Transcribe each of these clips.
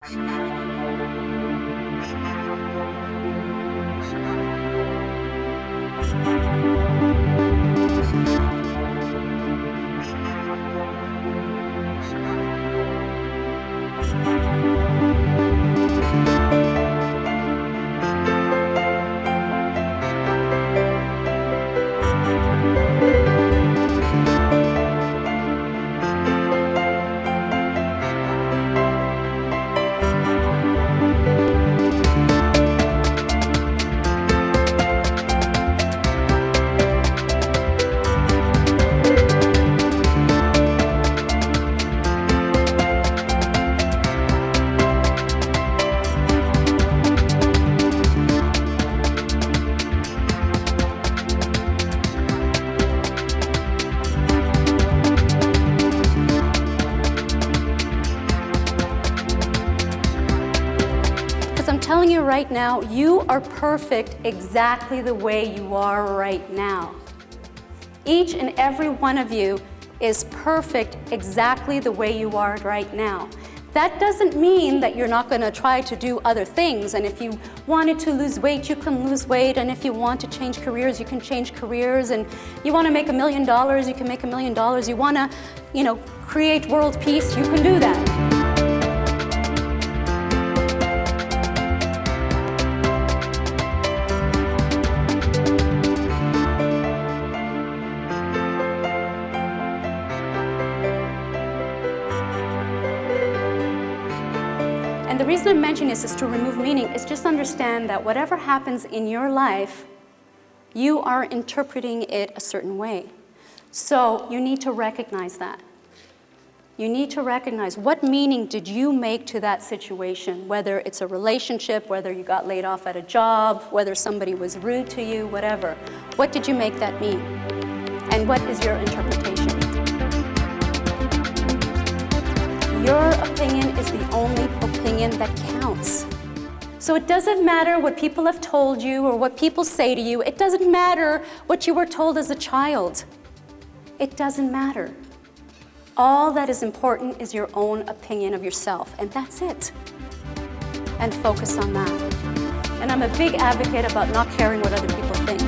I'm telling you right now, you are perfect exactly the way you are right now. Each and every one of you is perfect exactly the way you are right now. That doesn't mean that you're not going to try to do other things. And if you wanted to lose weight, you can lose weight. And if you want to change careers, you can change careers. And you want to make $1 million, you can make $1 million. You want to, create world peace, you can do that. And the reason I'm mentioning this is to remove meaning, is just understand that whatever happens in your life, you are interpreting it a certain way. So you need to recognize that. You need to recognize what meaning did you make to that situation, whether it's a relationship, whether you got laid off at a job, whether somebody was rude to you, whatever. What did you make that mean? And what is your interpretation? Your opinion is the only opinion that counts. So it doesn't matter what people have told you or what people say to you. It doesn't matter what you were told as a child. It doesn't matter. All that is important is your own opinion of yourself, and that's it. And focus on that. And I'm a big advocate about not caring what other people think.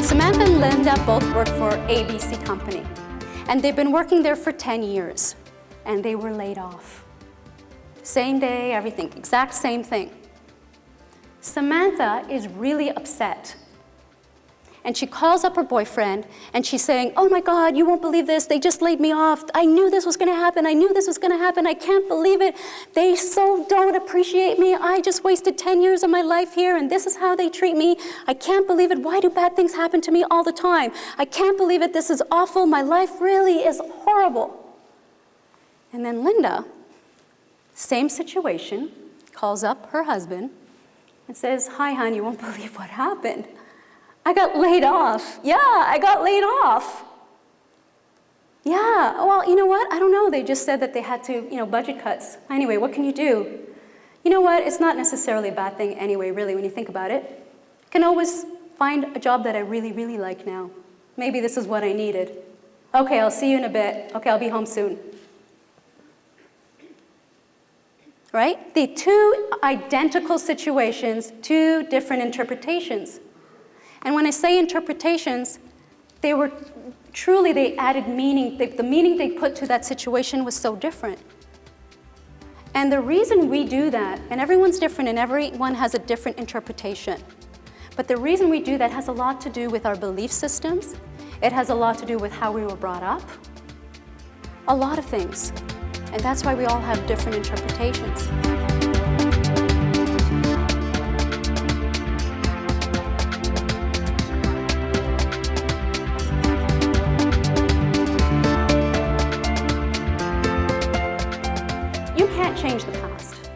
Samantha and Linda both work for ABC Company, and they've been working there for 10 years, and they were laid off. Same day, everything, exact same thing. Samantha is really upset, and she calls up her boyfriend, and she's saying, "Oh my God, you won't believe this, they just laid me off. I knew this was gonna happen, I knew this was gonna happen, I can't believe it. They so don't appreciate me. I just wasted 10 years of my life here, and this is how they treat me. I can't believe it. Why do bad things happen to me all the time? I can't believe it, this is awful. My life really is horrible." And then Linda, same situation, calls up her husband and says, "Hi, hon, you won't believe what happened. I got laid off. Yeah, I got laid off. Yeah, well, you know what? I don't know. They just said that they had to, budget cuts. Anyway, what can you do? You know what? It's not necessarily a bad thing anyway, really, when you think about it. I can always find a job that I really, really like now. Maybe this is what I needed. Okay, I'll see you in a bit. Okay, I'll be home soon." Right? The two identical situations, two different interpretations. And when I say interpretations, they added meaning. The meaning they put to that situation was so different. And the reason we do that, and everyone's different and everyone has a different interpretation, but the reason we do that has a lot to do with our belief systems. It has a lot to do with how we were brought up. A lot of things. And that's why we all have different interpretations. You can't change the past.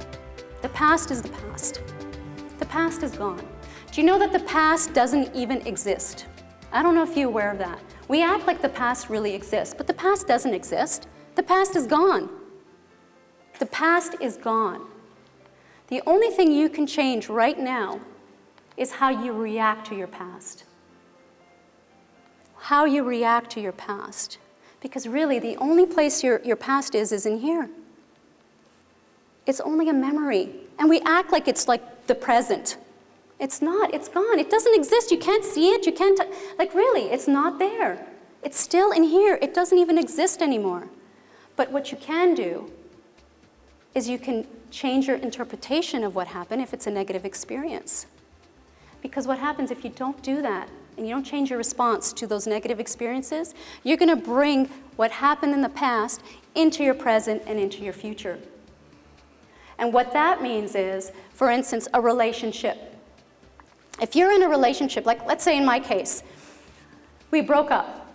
The past is the past. The past is gone. Do you know that the past doesn't even exist? I don't know if you're aware of that. We act like the past really exists, but the past doesn't exist. The past is gone. The past is gone. The only thing you can change right now is how you react to your past. How you react to your past. Because really, the only place your past is in here. It's only a memory. And we act like it's like the present. It's not. It's gone. It doesn't exist. You can't see it. You can't, like really, it's not there. It's still in here. It doesn't even exist anymore. But what you can do is you can change your interpretation of what happened if it's a negative experience. Because what happens if you don't do that and you don't change your response to those negative experiences, you're going to bring what happened in the past into your present and into your future. And what that means is, for instance, a relationship. If you're in a relationship, like let's say in my case, we broke up.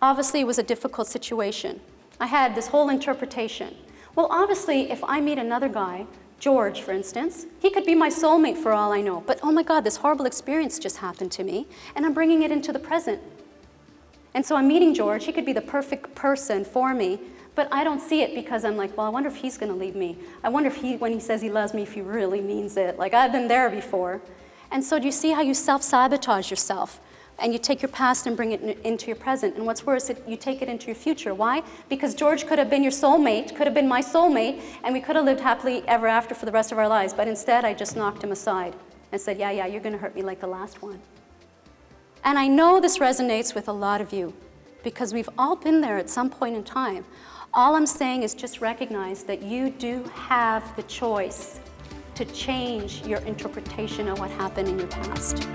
Obviously, it was a difficult situation. I had this whole interpretation. Well, obviously, if I meet another guy, George, for instance, he could be my soulmate for all I know. But oh my God, this horrible experience just happened to me, and I'm bringing it into the present. And so I'm meeting George. He could be the perfect person for me, but I don't see it because I'm like, well, I wonder if he's going to leave me. I wonder if when he says he loves me, if he really means it. Like, I've been there before. And so do you see how you self-sabotage yourself? And you take your past and bring it into your present. And what's worse, you take it into your future. Why? Because George could have been your soulmate, could have been my soulmate, and we could have lived happily ever after for the rest of our lives. But instead, I just knocked him aside and said, yeah, you're going to hurt me like the last one. And I know this resonates with a lot of you because we've all been there at some point in time. All I'm saying is just recognize that you do have the choice to change your interpretation of what happened in your past.